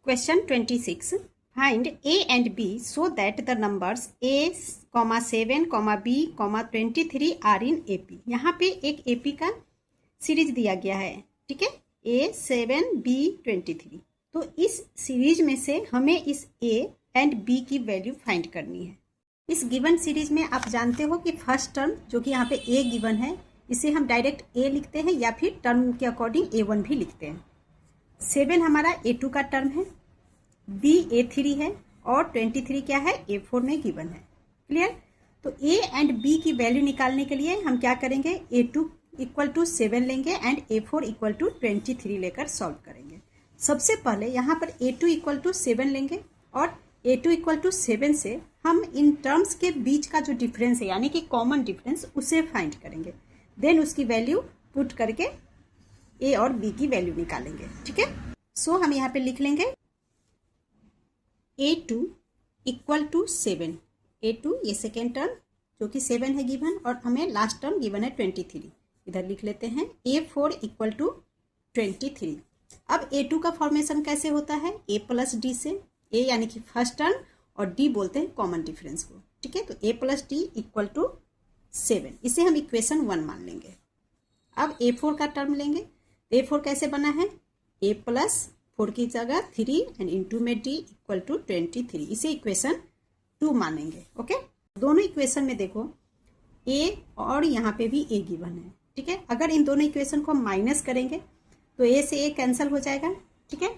Question 26. Find A and B so that the numbers A, 7, B, 23 are in AP. यहाँ पे एक AP का series दिया गया है, ठीक है, A, 7, B, 23. तो इस सीरीज में से हमें इस A एंड B की वैल्यू फाइंड करनी है। इस गिवन सीरीज में आप जानते हो कि फर्स्ट टर्म जो कि यहाँ पे A गिवन है, इसे हम डायरेक्ट A लिखते हैं या फिर टर्म के अकॉर्डिंग A1 भी लिखते हैं। 7 हमारा A2 का टर्म है, B A3 है और 23 क्या है, A4 में गिवन है। क्लियर? तो A एंड B की वैल्यू निकालने के लिए हम क्या करेंगे, A2 इक्वल टू 7 लेंगे एंड A4 इक्वल टू 23 लेकर सॉल्व करेंगे। सबसे पहले यहाँ पर A2 इक्वल टू 7 लेंगे और A2 इक्वल टू 7 से हम इन टर्म्स के बीच का जो डिफरेंस है यानी कि कॉमन डिफरेंस उसे फाइंड करेंगे। देन उसकी वैल्यू पुट करके A और B की वैल्यू निकालेंगे, ठीक है। सो हम यहाँ पे लिख लेंगे A2 इक्वल टू 7। A2 ये सेकेंड टर्म जो कि 7 है गिवन और हमें लास्ट टर्म गिवन है 23, इधर लिख लेते हैं। A4 equal to 23। अब A2 का फॉर्मेशन कैसे होता है, A प्लस डी से। A यानी कि फर्स्ट टर्म और D बोलते हैं कॉमन डिफरेंस को, ठीक है। तो A plus D equal to 7, इसे हम इक्वेशन 1 मान लेंगे। अब A4 का टर्म लेंगे। A4 कैसे बना है, A प्लस 4 की जगह 3 एंड इंटू में D इक्वल टू 23, इसे इक्वेशन 2 मानेंगे। ओके, दोनों इक्वेशन में देखो A और यहाँ पे भी A गिवन है, ठीक है। अगर इन दोनों इक्वेशन को हम माइनस करेंगे तो A से A कैंसिल हो जाएगा, ठीक है।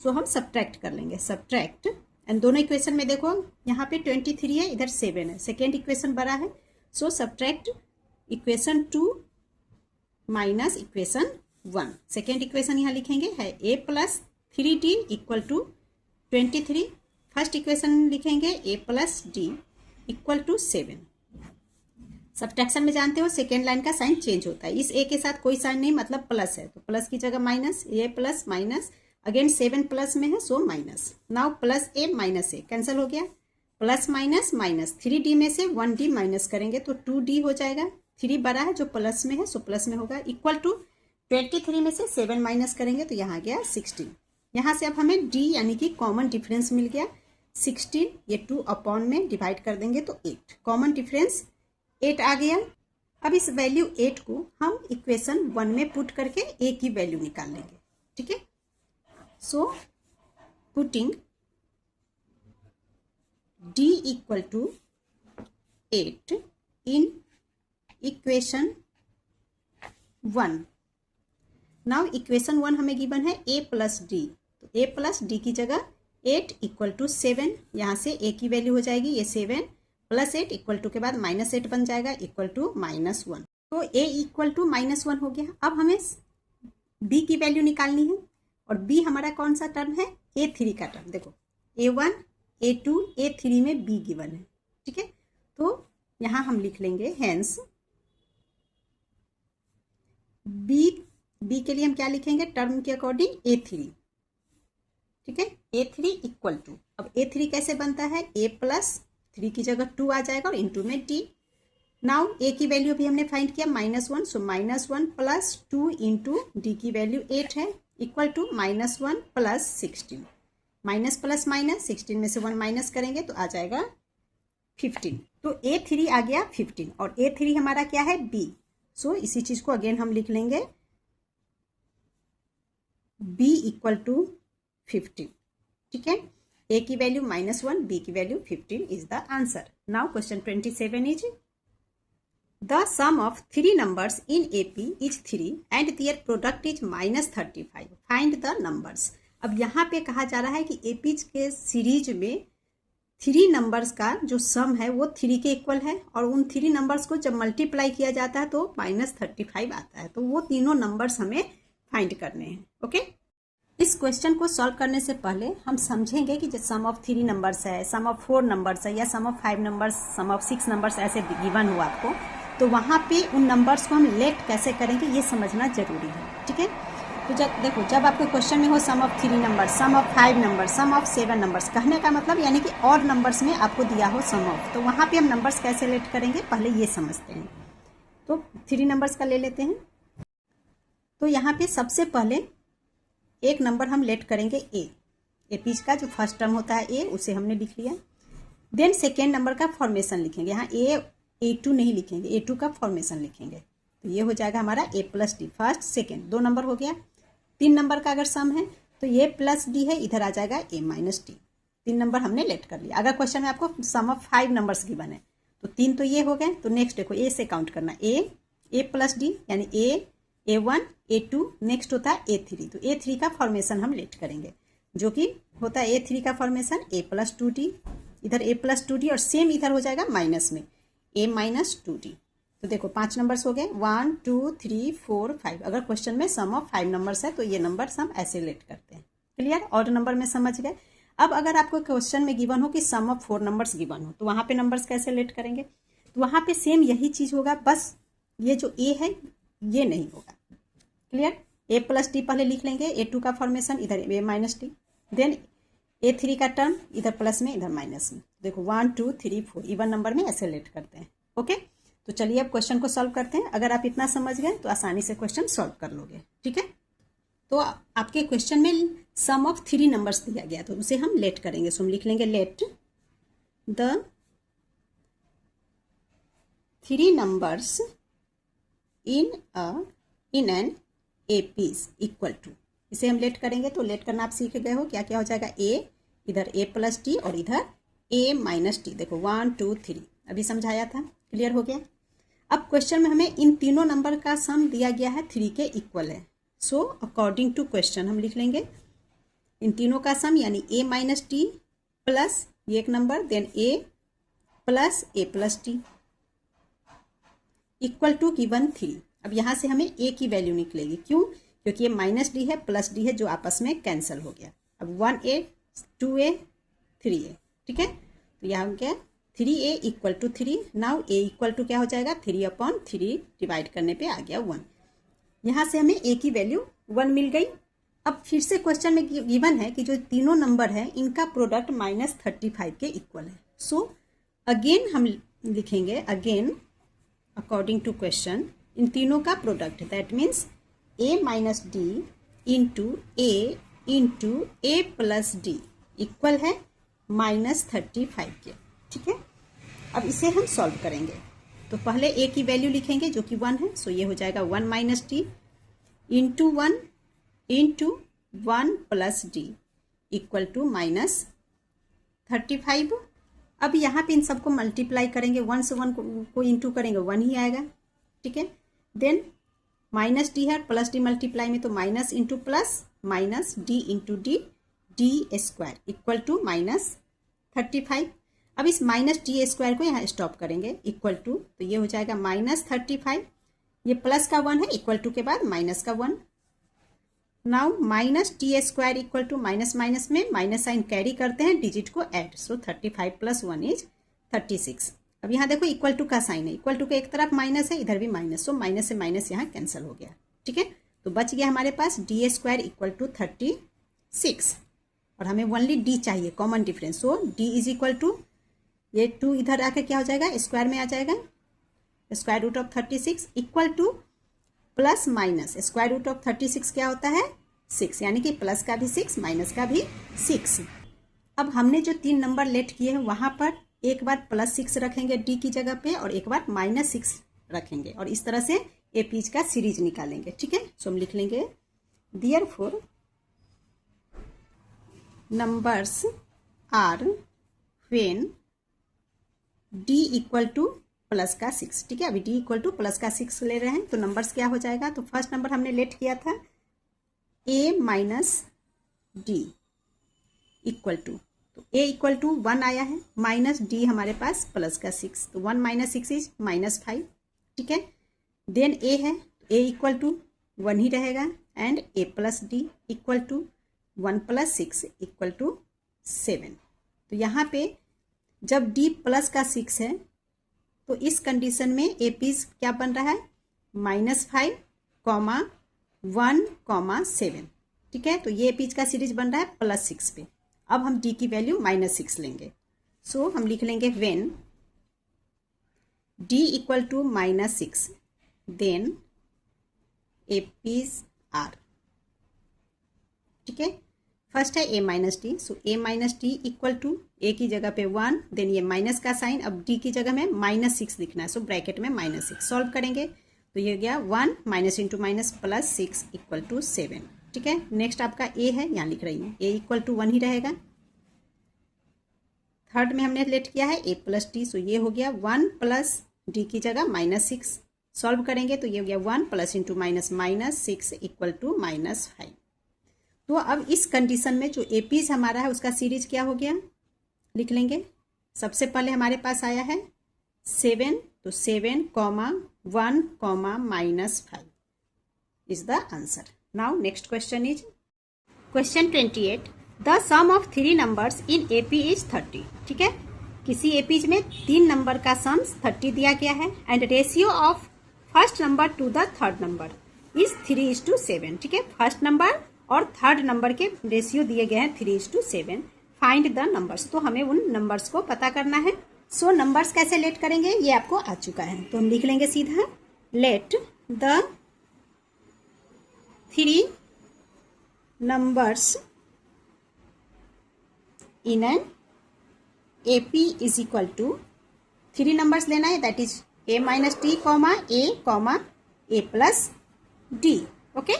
सो हम सब्ट्रैक्ट कर लेंगे, सब्ट्रैक्ट। एंड दोनों इक्वेशन में देखो यहाँ पे 23 है, इधर 7 है, सेकेंड इक्वेशन बड़ा है। So subtract equation 2 minus equation 1। Second equation यहाँ लिखेंगे है A plus 3D equal to 23। First equation लिखेंगे A plus D equal to 7। Subtraction में जानते हो सेकेंड लाइन का साइन चेंज होता है, इस A के साथ कोई साइन नहीं, मतलब प्लस है तो प्लस की जगह minus, A plus minus, again 7 plus में है so minus. Now plus A minus A cancel हो गया, प्लस माइनस माइनस, 3D में से 1D माइनस करेंगे तो 2D हो जाएगा। 3 बड़ा है जो प्लस में है सो प्लस में होगा, इक्वल टू 23 में से 7 माइनस करेंगे तो यहाँ गया 16। यहाँ से अब हमें D यानी कि कॉमन डिफरेंस मिल गया 16, ये 2 अपॉन में डिवाइड कर देंगे तो 8, कॉमन डिफरेंस 8 आ गया। अब इस वैल्यू 8 को हम इक्वेशन 1 में पुट करके A की वैल्यू निकाल लेंगे, ठीक है। So putting D equal to 8 in equation 1। Now equation 1 हमें गिवन है A प्लस डी, तो A प्लस डी की जगह 8 इक्वल टू 7, यहाँ से A की वैल्यू हो जाएगी ये 7 प्लस 8 इक्वल टू के बाद माइनस 8 बन जाएगा इक्वल टू -1। तो A इक्वल टू -1 हो गया। अब हमें B की वैल्यू निकालनी है और B हमारा कौन सा टर्म है, A3 का टर्म। देखो A1 A2 A3 में B गिवन है, ठीक है। तो यहाँ हम लिख लेंगे हेंस B के लिए हम क्या लिखेंगे, टर्म के अकॉर्डिंग A3, ठीक है। A3 इक्वल टू, अब A3 कैसे बनता है, A प्लस 3 की जगह 2 आ जाएगा और इंटू में D। नाउ A की वैल्यू भी हमने फाइंड किया -1, सो -1 प्लस 2 इंटू D की वैल्यू 8 है equal to -1 plus 16, minus plus minus, 16 में से 1 माइनस करेंगे तो आ जाएगा 15। तो A3 आ गया 15 और A3 हमारा क्या है, B। सो इसी चीज को अगेन हम लिख लेंगे B इक्वल टू 15, ठीक है। A की वैल्यू -1, B की value 15 is the answer. Now question 27 is the sum of 3 numbers in AP is 3 and their product is -35, find the numbers. अब यहाँ पे कहा जा रहा है कि AP के सीरीज में 3 नंबर्स का जो सम है वो 3 के इक्वल है और उन 3 नंबर्स को जब मल्टीप्लाई किया जाता है तो -35 आता है। तो वो तीनों नंबर्स हमें फाइंड करने हैं, ओके। इस क्वेश्चन को सॉल्व करने से पहले हम समझेंगे कि जो सम ऑफ 3 नंबर्स है, सम ऑफ 4 नंबर्स है या sum of 5 numbers, sum of 6 numbers ऐसे गिवन हुआ आपको, तो वहाँ पे उन नंबर्स को हम लेट कैसे करेंगे ये समझना जरूरी है, ठीक है। तो देखो जब आपके क्वेश्चन में हो sum of 3 numbers, sum of 5 numbers, sum of 7 numbers, कहने का मतलब यानी कि और नंबर्स में आपको दिया हो सम ऑफ, तो वहाँ पे हम नंबर्स कैसे लेट करेंगे पहले ये समझते हैं। तो 3 नंबर्स का ले लेते हैं। तो यहाँ पे सबसे पहले एक नंबर हम लेट करेंगे A, ए पीज का जो फर्स्ट टर्म होता है ए, उसे हमने लिख लिया। देन सेकेंड नंबर का फॉर्मेशन लिखेंगे। यहाँ A2 नहीं लिखेंगे, A2 का फॉर्मेशन लिखेंगे। तो ये हो जाएगा हमारा A plus D, first second 2 number हो गया। 3 नंबर का अगर सम है तो ये प्लस डी है, इधर आ जाएगा A माइनस डी। 3 नंबर हमने लेट कर लिया। अगर क्वेश्चन में आपको सम ऑफ 5 नंबर्स गिवन है तो 3 तो ये हो गए। तो नेक्स्ट देखो ए से काउंट करना, ए प्लस डी यानी A1 A2, नेक्स्ट होता है A3। तो A3 का फॉर्मेशन हम लेट करेंगे, जो कि होता है A3 का फॉर्मेशन A प्लस 2D, इधर A प्लस 2D और सेम इधर हो जाएगा माइनस में A माइनस 2D। तो देखो 5 नंबर्स हो गए, 1 2 3 4 5। अगर क्वेश्चन में सम ऑफ 5 नंबर्स है तो ये नंबर्स हम ऐसे लेट करते हैं। क्लियर? ऑड नंबर में समझ गए। अब अगर आपको क्वेश्चन में गिवन हो कि सम ऑफ 4 नंबर्स गिवन हो तो वहाँ पे नंबर्स कैसे लेट करेंगे? तो वहाँ पे सेम यही चीज़ होगा, बस ये जो ए है ये नहीं होगा। क्लियर? ए प्लस डी पहले लिख लेंगे, A2 का फॉर्मेशन, इधर A minus D, then A3 का टर्म, इधर प्लस में इधर माइनस में। देखो 1 2 3 4 इवन नंबर में ऐसे लेट करते हैं। ओके, तो चलिए अब क्वेश्चन को सॉल्व करते हैं। अगर आप इतना समझ गए तो आसानी से क्वेश्चन सॉल्व कर लोगे। ठीक है, तो आपके क्वेश्चन में सम ऑफ 3 नंबर्स दिया गया तो उसे हम लेट करेंगे। सो हम लिख लेंगे let the 3 numbers in an A P is equal to. इसे हम लेट करेंगे तो लेट करना आप सीख गए हो। क्या क्या हो जाएगा? ए, इधर A प्लस डी और इधर A माइनस डी। देखो 1 2 3 अभी समझाया था, क्लियर हो गया। अब क्वेश्चन में हमें इन तीनों नंबर का सम दिया गया है 3 के इक्वल है। सो अकॉर्डिंग टू क्वेश्चन हम लिख लेंगे इन तीनों का सम यानी A माइनस डी प्लस ये एक नंबर, then A plus A plus D equal to given 3। अब यहाँ से हमें A की वैल्यू निकलेगी, क्यों? क्योंकि ये माइनस डी है प्लस डी है जो आपस में कैंसिल हो गया। अब 1A 2A 3A, ठीक है। तो यहाँ हो गया 3A equal to 3। Now A equal to क्या हो जाएगा? 3/3 डिवाइड करने पे आ गया 1। यहाँ से हमें A की वैल्यू 1 मिल गई। अब फिर से क्वेश्चन में गिवन है कि जो तीनों नंबर है इनका प्रोडक्ट -35 के इक्वल है। सो अगेन हम लिखेंगे, अगेन अकॉर्डिंग टू क्वेश्चन इन तीनों का product, that means A minus D into A plus D equal है -35 के। ठीक है, अब इसे हम सॉल्व करेंगे। तो पहले A की वैल्यू लिखेंगे जो कि 1 है। सो ये हो जाएगा 1 minus D into 1 plus D equal to -35। अब यहाँ पे इन सबको मल्टीप्लाई करेंगे, 1 से 1 को इंटू करेंगे 1 ही आएगा। ठीक है, देन माइनस डी है, प्लस डी मल्टीप्लाई में तो minus into plus minus D into D square equal to -35। अब इस माइनस डी स्क्वायर को यहाँ स्टॉप करेंगे इक्वल टू, तो ये हो जाएगा -35। ये प्लस का 1 है, इक्वल टू के बाद माइनस का 1। Now minus D square equal to minus minus में माइनस साइन कैरी करते हैं, डिजिट को ऐड। So 35 + 1 is 36। अब यहाँ देखो इक्वल टू का साइन है, इक्वल टू के एक तरफ माइनस है, इधर भी माइनस। सो माइनस से माइनस यहाँ कैंसिल हो गया। ठीक है, तो बच गया हमारे पास डी स्क्वायर इक्वल टू 36 और हमें ओनली डी चाहिए, common difference. So D is equal to ये 2 इधर आके क्या हो जाएगा? स्क्वायर में आ जाएगा, square root of 36 equal to plus minus square root of 36 क्या होता है? 6, यानी कि प्लस का भी 6 माइनस का भी 6। अब हमने जो 3 नंबर लेट किए हैं वहां पर एक बार +6 रखेंगे डी की जगह पे और एक बार -6 रखेंगे और इस तरह से ए पीज का सीरीज निकालेंगे। ठीक है, सो हम लिख लेंगे therefore numbers are when D equal to plus का 6। ठीक है, अभी डी इक्वल टू प्लस का 6 ले रहे हैं तो नंबर्स क्या हो जाएगा? तो फर्स्ट नंबर हमने लेट किया था A minus D equal to, तो A इक्वल टू 1 आया है, माइनस डी हमारे पास प्लस का 6, तो 1 - 6 इज -5। ठीक है, देन A है, A इक्वल टू 1 ही रहेगा and A plus D equal to 1 + 6 equal to 7। तो यहाँ पे जब D प्लस का 6 है तो इस कंडीशन में ए पीस क्या बन रहा है? -5, 1, 7। ठीक है, तो ये पीस का सीरीज बन रहा है +6 पे। अब हम डी की वैल्यू -6 लेंगे। सो हम लिख लेंगे when D equal to -6 then A P's are. ठीक है, फर्स्ट है a minus D, so a minus D equal to a की जगह पे 1, देन ये माइनस का साइन, अब d की जगह में -6 लिखना है, सो ब्रैकेट में -6 सॉल्व करेंगे तो ये गया 1 minus into minus plus 6 equal to 7। ठीक है, नेक्स्ट आपका a है, यहाँ लिख रही हूँ a इक्वल टू 1 ही रहेगा। थर्ड में हमने लेट किया है a प्लस डी, सो ये हो गया 1 प्लस डी की जगह -6 सॉल्व करेंगे तो ये हो गया 1 plus into minus -6 equal to -5। तो अब इस कंडीशन में जो एपीज हमारा है उसका सीरीज क्या हो गया, लिख लेंगे। सबसे पहले हमारे पास आया है 7, तो 7, 1, -5 is the answer. Now next question is question 28, the sum of 3 numbers in AP is 30। ठीक है, किसी एपीज में 3 नंबर का सम 30 दिया गया है and ratio of first number two the third number is 3:7। ठीक है, फर्स्ट नंबर और थर्ड नंबर के रेशियो दिए गए हैं 3:7। फाइंड द नंबर्स, तो हमें उन नंबर्स को पता करना है। सो नंबर्स कैसे लेट करेंगे ये आपको आ चुका है, तो हम लिख लेंगे सीधा let the 3 numbers in an AP is equal to 3 numbers लेना है, that is a minus D a plus D. Okay,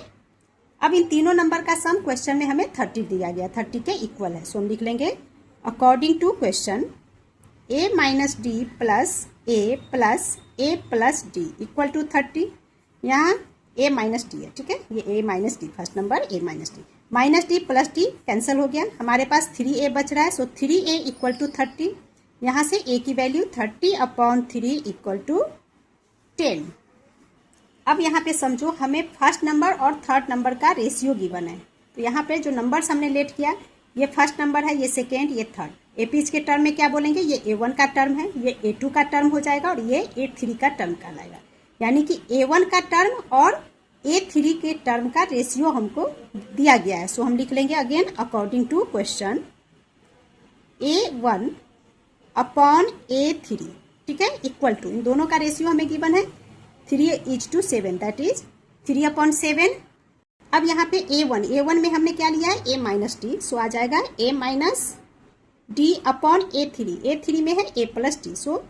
अब इन तीनों नंबर का सम क्वेश्चन में हमें 30 दिया गया, 30 के इक्वल है, सो हम लिख लेंगे according to question a minus D plus a plus D equal to 30। यहाँ a माइनस डी है, ठीक है, ये a minus D first number minus D plus D cancel हो गया, हमारे पास 3a बच रहा है, सो 3a इक्वल टू 30। यहाँ से a की वैल्यू 30/3 इक्वल टू 10। अब यहाँ पे समझो हमें फर्स्ट नंबर और थर्ड नंबर का रेशियो गिवन है, तो यहाँ पे जो नंबर्स हमने लेट किया, ये फर्स्ट नंबर है, ये सेकेंड, ये थर्ड। एपीज के टर्म में क्या बोलेंगे, ये a1 का टर्म है, ये a2 का टर्म हो जाएगा और ये a3 का टर्म कहलाएगा। यानी कि a1 का टर्म और a3 के टर्म का रेशियो हमको दिया गया है, सो हम लिख लेंगे again according to question a1 upon a3, ठीक है, इक्वल टू, इन दोनों का रेशियो हमें गिवन है 3:7, दैट इज 3/7। अब यहाँ पे a1 में हमने क्या लिया है a माइनस डी, सो आ जाएगा a minus D upon a3 में है a plus D, so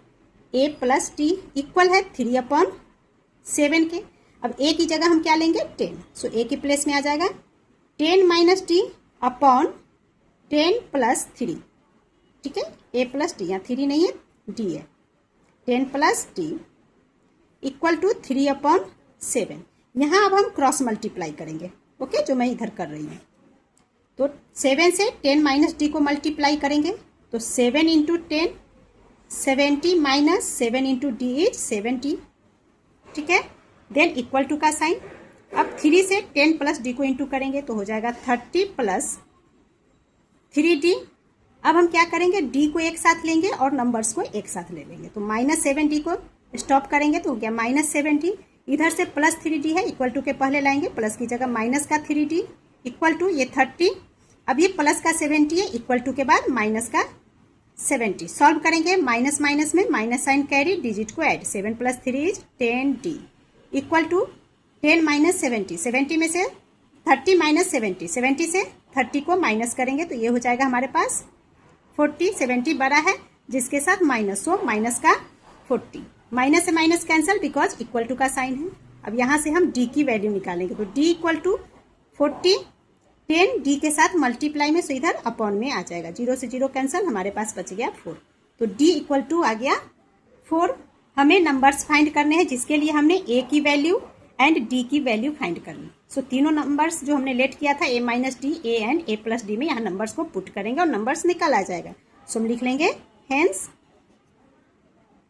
a plus D equal है 3/7 के। अब a की जगह हम क्या लेंगे 10, सो a के प्लेस में आ जाएगा 10 माइनस डी अपॉन 10 प्लस 3। ठीक है, a प्लस डी, यहाँ 3 नहीं है d है, 10 प्लस डी इक्वल टू 3/7। यहाँ अब हम क्रॉस मल्टीप्लाई करेंगे, ओके, जो मैं इधर कर रही हूँ। तो 7 से 10 माइनस डी को मल्टीप्लाई करेंगे तो 7 into 10 70 minus 7 into D is 70। ठीक है, देन इक्वल टू का साइन। अब 3 से 10 प्लस डी को इंटू करेंगे तो हो जाएगा 30 प्लस 3d। अब हम क्या करेंगे, डी को एक साथ लेंगे और नंबर्स को एक साथ ले लेंगे, तो -7d को स्टॉप करेंगे तो हो गया -70। इधर से प्लस 3d है, इक्वल टू के पहले लाएंगे, प्लस की जगह माइनस का 3d इक्वल टू ये 30। अब ये प्लस का 70 है, इक्वल टू के बाद माइनस का 70 सॉल्व करेंगे, माइनस माइनस में माइनस साइन कैरी, डिजिट को add, 7 plus 3 is 10d equal to 10 minus 70 में से 30 माइनस 70 से 30 को माइनस करेंगे तो ये हो जाएगा हमारे पास 40। 70 बड़ा है जिसके साथ माइनस, सो माइनस का 40, माइनस से minus cancel because equal to का साइन है। अब यहाँ से हम d की वैल्यू निकालेंगे तो d इक्वल टू 40, 10 d के साथ मल्टीप्लाई में, सो इधर अपॉन में आ जाएगा, 0 से 0 कैंसिल, हमारे पास बच गया 4, तो d इक्वल टू आ गया 4। हमें नंबर्स फाइंड करने हैं जिसके लिए हमने a की वैल्यू एंड d की वैल्यू फाइंड करनी। सो तीनों नंबर्स जो हमने लेट किया था a minus D, a and a plus D में, यहाँ नंबर्स को पुट करेंगे और नंबर्स निकल आ जाएगा। सो हम लिख लेंगे हेंस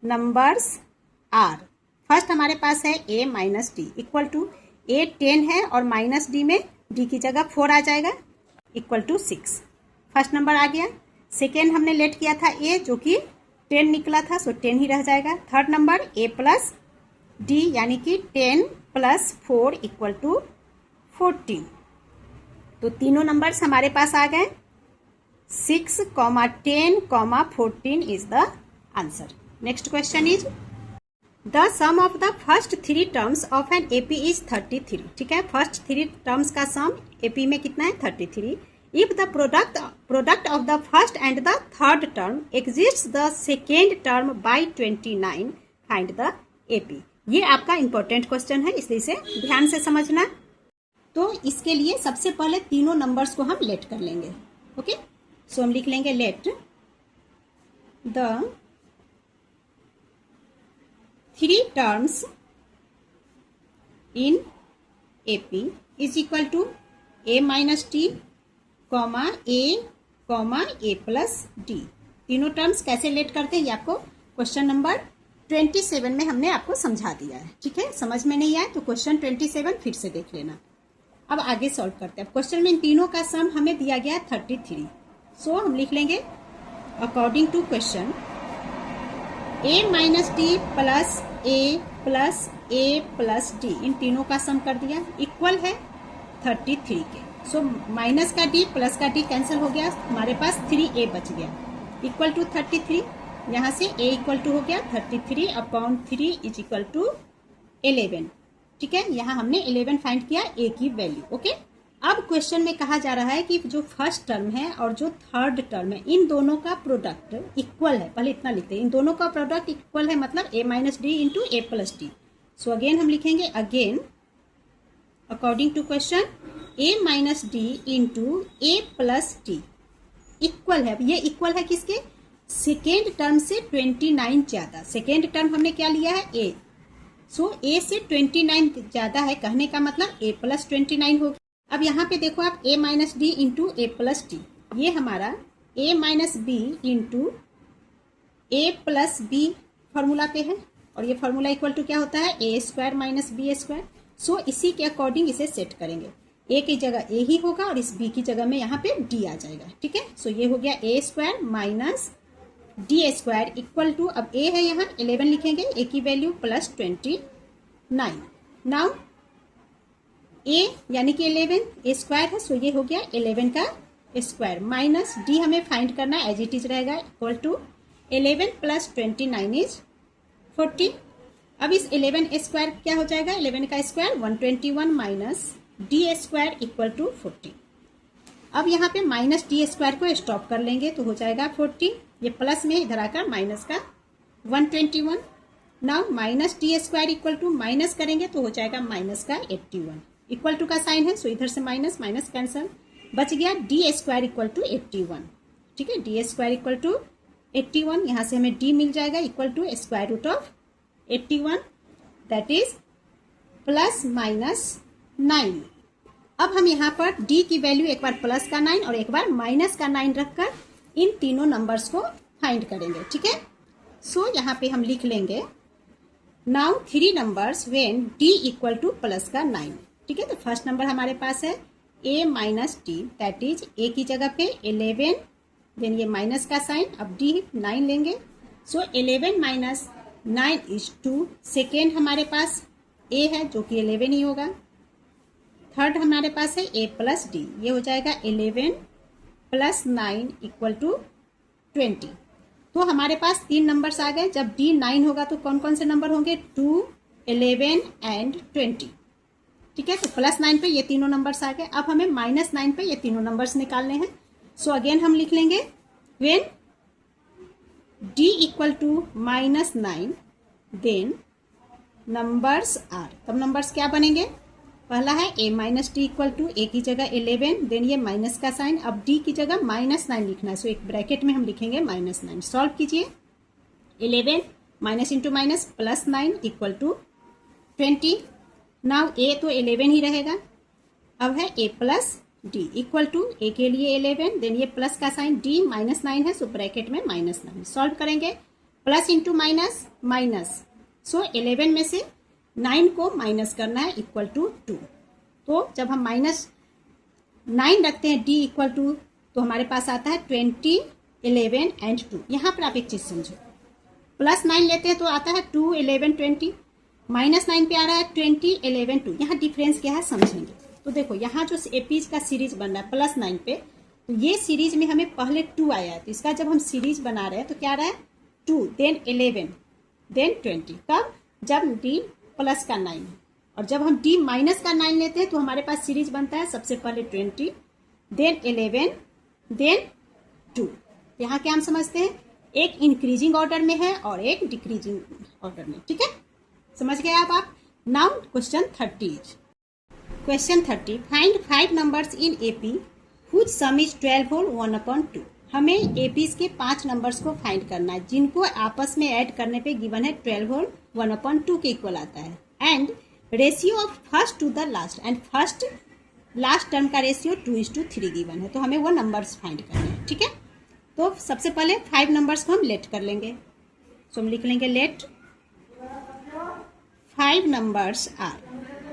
नंबर्स आर, फर्स्ट हमारे पास है a minus D equal to a 10 है और माइनस डी में d की जगह 4 आ जाएगा इक्वल टू 6, फर्स्ट नंबर आ गया। सेकेंड हमने लेट किया था a जो कि 10 निकला था, सो 10 ही रह जाएगा। Third number a plus D यानी कि 10 प्लस 4 इक्वल टू 14, तो तीनों नंबर्स हमारे पास आ गए, 6, 10, 14 is the answer. Next question is the sum of the first 3 terms of an AP is 33। ठीक है, फर्स्ट 3 टर्म्स का सम एपी में कितना है 33। If the product of the first and the third term exists the second term by 29, find the AP. ये आपका important question है, इसलिए इसे ध्यान से समझना। तो इसके लिए सबसे पहले तीनों नंबर्स को हम लेट कर लेंगे। ओके, सो हम लिख लेंगे let the 3 terms in AP is equal to A minus T comma A plus D. तीनों टर्म्स कैसे लेट करते हैं ये आपको क्वेश्चन नंबर 27 में हमने आपको समझा दिया है। ठीक है, समझ में नहीं आया तो क्वेश्चन 27 फिर से देख लेना। अब आगे सॉल्व करते हैं। क्वेश्चन में इन तीनों का सम हमें दिया गया है 33। सो हम लिख लेंगे according to question A minus T plus A plus D, इन तीनों का सम कर दिया, इक्वल है 33 के। सो माइनस का डी प्लस का डी कैंसिल हो गया, हमारे पास 3A बच गया, इक्वल टू 33। यहाँ से A इक्वल टू हो गया 33 अपॉन 3 इज इक्वल टू 11। ठीक है, यहाँ हमने 11 फाइंड किया A की वैल्यू। ओके, अब क्वेश्चन में कहा जा रहा है कि जो फर्स्ट टर्म है और जो थर्ड टर्म है इन दोनों का प्रोडक्ट इक्वल है। पहले इतना लिखते हैं, इन दोनों का प्रोडक्ट इक्वल है, मतलब A minus D into A plus D. So again हम लिखेंगे again according to question A minus D into A plus D equal है। ये इक्वल है किसके? सेकेंड टर्म से 29 ज्यादा। सेकेंड टर्म हमने क्या लिया है? A। सो A से 29 ज्यादा है, कहने का मतलब A प्लस 29 होगी। अब यहाँ पे देखो आप A minus D into A plus D, ये हमारा A minus B into A plus B formula पे है, और ये फॉर्मूला इक्वल टू क्या होता है? A square minus B square. So इसी के अकॉर्डिंग इसे सेट करेंगे। A की जगह A ही होगा और इस B की जगह में यहाँ पे D आ जाएगा। ठीक है, सो ये हो गया A square minus D square equal to, अब A है यहाँ 11 लिखेंगे, A की वैल्यू प्लस 29। नाउ A यानी कि 11 A स्क्वायर है, सो ये हो गया 11 का स्क्वायर माइनस D हमें फाइंड करना है, एज इट इज रहेगा, इक्वल टू 11 प्लस 29 इज 40। अब इस 11 स्क्वायर क्या हो जाएगा? 11 का square 121 minus D square equal to 40। अब यहाँ पे माइनस D स्क्वायर को स्टॉप कर लेंगे तो हो जाएगा 40, ये प्लस में इधर आकर माइनस का 121। Now minus D square equal to minus करेंगे तो हो जाएगा माइनस का 81, इक्वल टू का साइन है, सो इधर से माइनस माइनस कैंसल, बच गया D स्क्वायर इक्वल टू 81। ठीक है, D स्क्वायर इक्वल टू 81, यहाँ से हमें D मिल जाएगा equal to square root of 81, that is plus minus 9। अब हम यहाँ पर D की वैल्यू एक बार प्लस का 9 और एक बार माइनस का 9 रखकर इन तीनों नंबर्स को फाइंड करेंगे। ठीक है, सो यहाँ पे हम लिख लेंगे now 3 numbers when D equal to plus का 9। ठीक है, तो फर्स्ट नंबर हमारे पास है A minus T, that is A की जगह पे 11, देन ये माइनस का साइन, अब D 9 लेंगे, सो 11 माइनस 9 इज 2। सेकेंड हमारे पास A है जो कि 11 ही होगा। थर्ड हमारे पास है A प्लस डी, ये हो जाएगा 11 प्लस 9 इक्वल टू 20। तो हमारे पास 3 नंबर्स आ गए। जब D 9 होगा तो कौन कौन से नंबर होंगे? 2, 11 एंड 20। ठीक है, तो प्लस 9 पे ये तीनों नंबर्स आ गए। अब हमें माइनस 9 पे ये तीनों नंबर्स निकालने हैं। सो अगेन हम लिख लेंगे when D equal to minus 9 then numbers are, तब नंबर्स क्या बनेंगे? पहला है A minus T equal to A की जगह 11, देन ये माइनस का साइन, अब D की जगह माइनस 9 लिखना है, सो एक ब्रैकेट में हम लिखेंगे माइनस 9। सॉल्व कीजिए, 11 minus into minus plus 9 equal to 20। Now A तो 11 ही रहेगा। अब है A plus D equal to A के लिए 11, देन ये प्लस का साइन, D माइनस 9 है, सो ब्रैकेट में माइनस 9। सॉल्व करेंगे, प्लस इंटू माइनस माइनस, सो 11 में से 9 को माइनस करना है इक्वल टू 2। तो जब हम माइनस 9 रखते हैं D इक्वल टू, तो हमारे पास आता है 20, 11 एंड 2। यहाँ पर आप एक चीज समझो, प्लस 9 लेते हैं तो आता है 2, 11, 20, माइनस 9 पे आ रहा है 20, 11, 2। यहाँ डिफरेंस क्या है समझेंगे। तो देखो यहाँ जो एपीज का सीरीज बन रहा है प्लस 9 पे, तो ये सीरीज में हमें पहले 2 आया है, तो इसका जब हम सीरीज बना रहे हैं तो क्या आ रहा है? 2, देन 11, देन 20। कब? जब D प्लस का 9 है, और जब हम D माइनस का 9 लेते हैं तो हमारे पास सीरीज बनता है सबसे पहले 20, देन 11, देन 2। यहाँ क्या हम समझते हैं, एक इंक्रीजिंग ऑर्डर में है और एक डिक्रीजिंग ऑर्डर में, ठीक है, समझ गए आप। Now question 30। Question 30, find 5 numbers in AP whose sum is 12 whole 1/2। हमें एपीज के 5 नंबर्स को फाइंड करना है जिनको आपस में ऐड करने पे गिवन है 12 होल 1/2 के इक्वल आता है, and ratio of first to the last, and first last term का रेशियो 2:3 गिवन है। तो हमें वो नंबर्स फाइंड करने हैं, ठीक है। तो सबसे पहले 5 नंबर्स को हम लेट कर लेंगे। तो हम लिख लेंगे let 5 numbers are.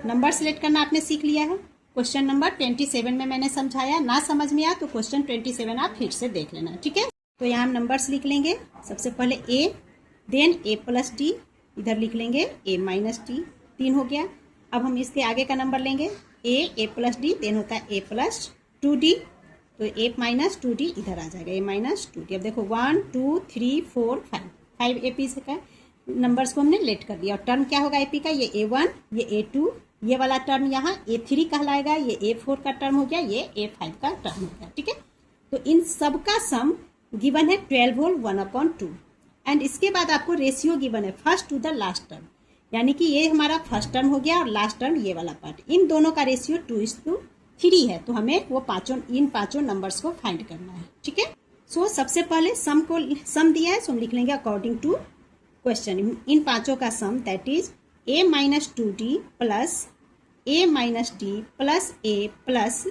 Number select करना आपने सीख लिया है, क्वेश्चन नंबर 27 में मैंने समझाया। ना समझ में आया तो क्वेश्चन 27 आप फिर से देख लेना, ठीक है। तो यहाँ हम नंबर्स लिख लेंगे। सबसे पहले ए, देन ए प्लस डी, इधर लिख लेंगे ए माइनस डी, 3 हो गया। अब हम इसके आगे का नंबर लेंगे ए प्लस डी, देन होता है ए प्लस 2d, तो ए माइनस 2d इधर आ जाएगा, ए माइनस 2d। अब देखो 1 2 3 4 5 एपी से का नंबर्स को हमने लेट कर दिया। और टर्म क्या होगा एपी का, ये A1, ये A2, ये वाला टर्म यहाँ A3 कहलाएगा, ये A4 का टर्म हो गया, ये A5 का टर्म हो गया, ठीक है। तो इन सब का सम गिवन है 12 होल 1/2, एंड इसके बाद आपको रेशियो गिवन है first to the last term, यानी कि ये हमारा फर्स्ट टर्म हो गया और लास्ट टर्म ये वाला पार्ट, इन दोनों का रेशियो 2:3 है। तो हमें वो इन पांचों नंबर्स को फाइंड करना है, ठीक है। सो सबसे पहले सम दिया है, सो हम लिख लेंगे अकॉर्डिंग टू क्वेश्चन। इन पांचों का sum that is a minus 2d plus a minus D plus a plus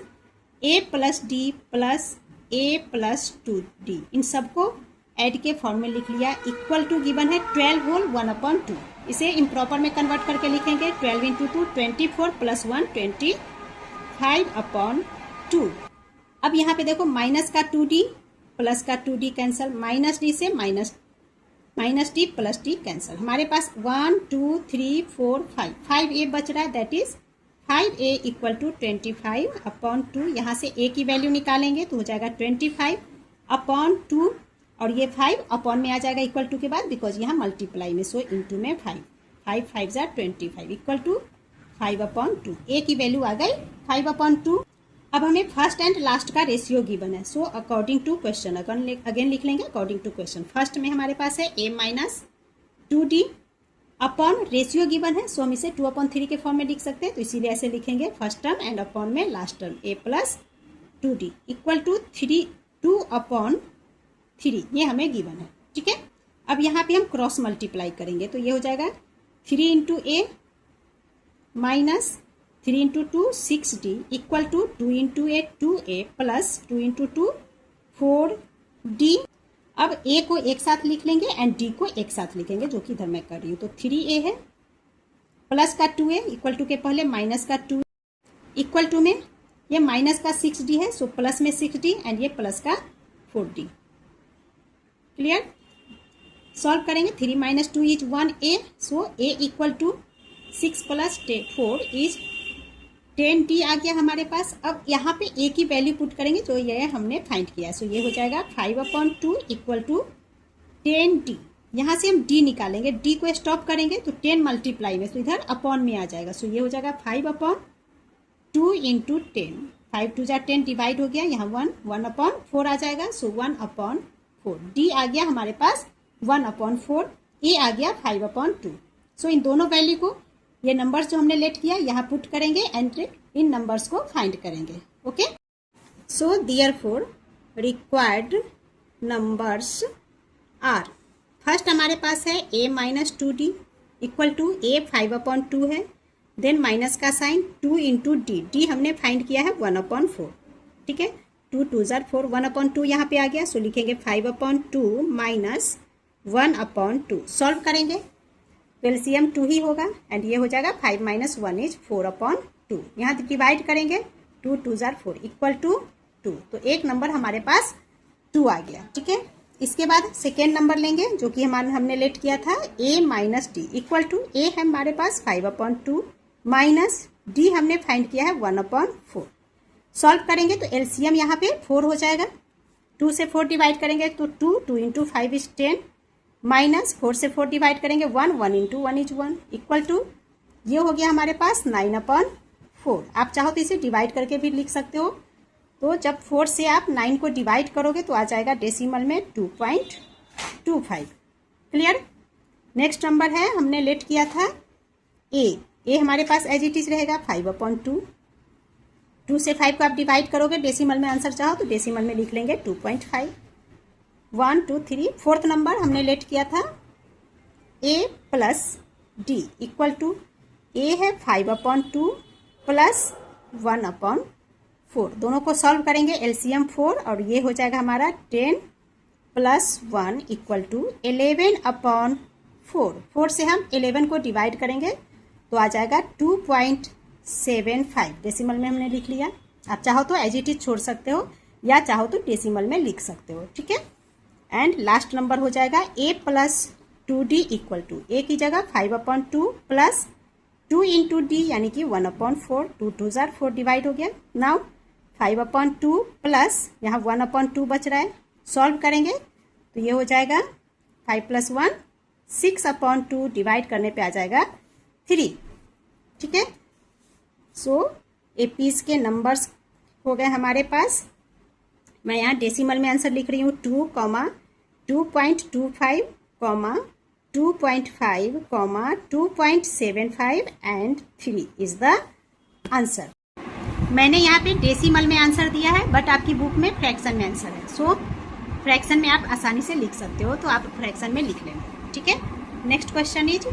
D plus a plus 2d, इन सबको ऐड के फॉर्म में लिख लिया। इक्वल टू गिवन है 12 होल 1/2। इसे इम्प्रॉपर में कन्वर्ट करके लिखेंगे 12 इंटू 2 24 प्लस 1 25/2। अब यहाँ पे देखो माइनस का 2d प्लस का 2d कैंसल, माइनस डी से minus D plus D cancel. हमारे पास 1 2 3 4 5 बच रहा है, that is 5a equal to 25/2। यहाँ से a की वैल्यू निकालेंगे तो हो जाएगा 25/2, और ये 5 अपॉन में आ जाएगा इक्वल टू के बाद, बिकॉज यहाँ मल्टीप्लाई में, सो इंटू में 5 5 = 25 इक्वल टू 5/2। a की वैल्यू आ गई 5/2। अब हमें फर्स्ट एंड लास्ट का रेशियो गिवन है, so according to question again लिख लेंगे अकॉर्डिंग टू क्वेश्चन। फर्स्ट में हमारे पास है a minus 2d upon ratio given है, सो हम इसे 2/3 के फॉर्म में लिख सकते हैं, तो इसीलिए ऐसे लिखेंगे फर्स्ट टर्म एंड अपॉन में last term a plus 2d equal to 2/3 ये हमें गिवन है, ठीक है। अब यहाँ पे हम क्रॉस मल्टीप्लाई करेंगे तो ये हो जाएगा 3 into a minus 3 into 2 6d equal to 2 into 8 2a plus 2 into 2 4d। अब a को एक साथ लिख लेंगे एंड d को एक साथ लिखेंगे, जो कि इधर मैं कर रही हूँ। तो 3a है प्लस का 2a इक्वल टू के पहले माइनस का 2 इक्वल टू में ये माइनस का 6d है, सो प्लस में 6d एंड ये प्लस का 4d। क्लियर, सॉल्व करेंगे 3 minus 2 is 1a, so a equal to 6 plus 4 is 10d आ गया हमारे पास। अब यहाँ पे a की वैल्यू पुट करेंगे जो ये हमने फाइंड किया है, सो ये हो जाएगा 5/2 इक्वल टू 10d। यहाँ से हम d निकालेंगे, d को स्टॉप करेंगे तो 10 मल्टीप्लाई में, तो इधर अपॉन में आ जाएगा, सो ये हो जाएगा 5/2 इंटू 10, 5 2 = 10 डिवाइड हो गया, यहाँ 1/4 आ जाएगा, सो 1/4 d आ गया हमारे पास 1/4, a आ गया 5/2। सो इन दोनों वैल्यू को, ये नंबर्स जो हमने लेट किया यहाँ पुट करेंगे एंड इन नंबर्स को फाइंड करेंगे, okay. So therefore required numbers are, first हमारे पास है a minus 2d equal to a 5/2 है, देन माइनस का साइन 2 इंटू d हमने फाइंड किया है 1/4, ठीक है। 2 2 = 4, 1/2 यहाँ पे आ गया, सो लिखेंगे 5/2 माइनस 1/2। सॉल्व करेंगे एलसीएम 2 ही होगा एंड ये हो जाएगा 5 माइनस 1 इज 4/2। यहाँ डिवाइड करेंगे 2 2 = 4 इक्वल टू 2, तो एक नंबर हमारे पास 2 आ गया, ठीक है। इसके बाद सेकेंड नंबर लेंगे जो कि हमने लेट किया था a minus D equal to a है हमारे पास 5/2 माइनस d हमने फाइंड किया है 1/4। सॉल्व करेंगे तो एलसीएम यहाँ पे 4 हो जाएगा, 2 से 4 डिवाइड करेंगे तो 2 इंटू 5 इज 10 माइनस 4 से 4 डिवाइड करेंगे 1 इंटू 1 इज 1 इक्वल टू ये हो गया हमारे पास 9/4। आप चाहो तो इसे डिवाइड करके भी लिख सकते हो, तो जब 4 से आप 9 को डिवाइड करोगे तो आ जाएगा डेसिमल में 2.25। क्लियर। नेक्स्ट नंबर है, हमने लेट किया था ए हमारे पास एज इट इज रहेगा 5/2। 2 से 5 को आप डिवाइड करोगे, डेसिमल में आंसर चाहो तो डेसिमल में लिख लेंगे 2.5। 1 2 3 फोर्थ नंबर हमने लेट किया था a plus D equal to A है 5/2 प्लस 1/4। दोनों को सॉल्व करेंगे, एलसीएम 4 और ये हो जाएगा हमारा 10 प्लस 1 इक्वल टू 11/4। 4 से हम 11 को डिवाइड करेंगे तो आ जाएगा 2.75। डेसिमल में हमने लिख लिया। आप चाहो तो एज इट इज छोड़ सकते हो या चाहो तो डेसिमल में लिख सकते हो, ठीक है। एंड लास्ट नंबर हो जाएगा a plus 2d equal to A की जगह 5/2 प्लस 2 इंटू डी यानी कि 1/4। 2 2 जार 4 डिवाइड हो गया। नाउ 5/2 प्लस यहाँ 1/2 बच रहा है, सॉल्व करेंगे तो ये हो जाएगा 5 + 1 6/2 डिवाइड करने पे आ जाएगा 3, ठीक है। सो ए पीस के नंबर्स हो गए हमारे पास। मैं यहाँ डेसिमल में आंसर लिख रही हूँ 2, 2.25, 2.5, 2.75 एंड 3 इज द आंसर। मैंने यहाँ पे डेसिमल में आंसर दिया है, बट आपकी बुक में फ्रैक्शन में आंसर है। सो फ्रैक्शन में आप आसानी से लिख सकते हो, तो आप फ्रैक्शन में लिख लेना, ठीक है। Next question is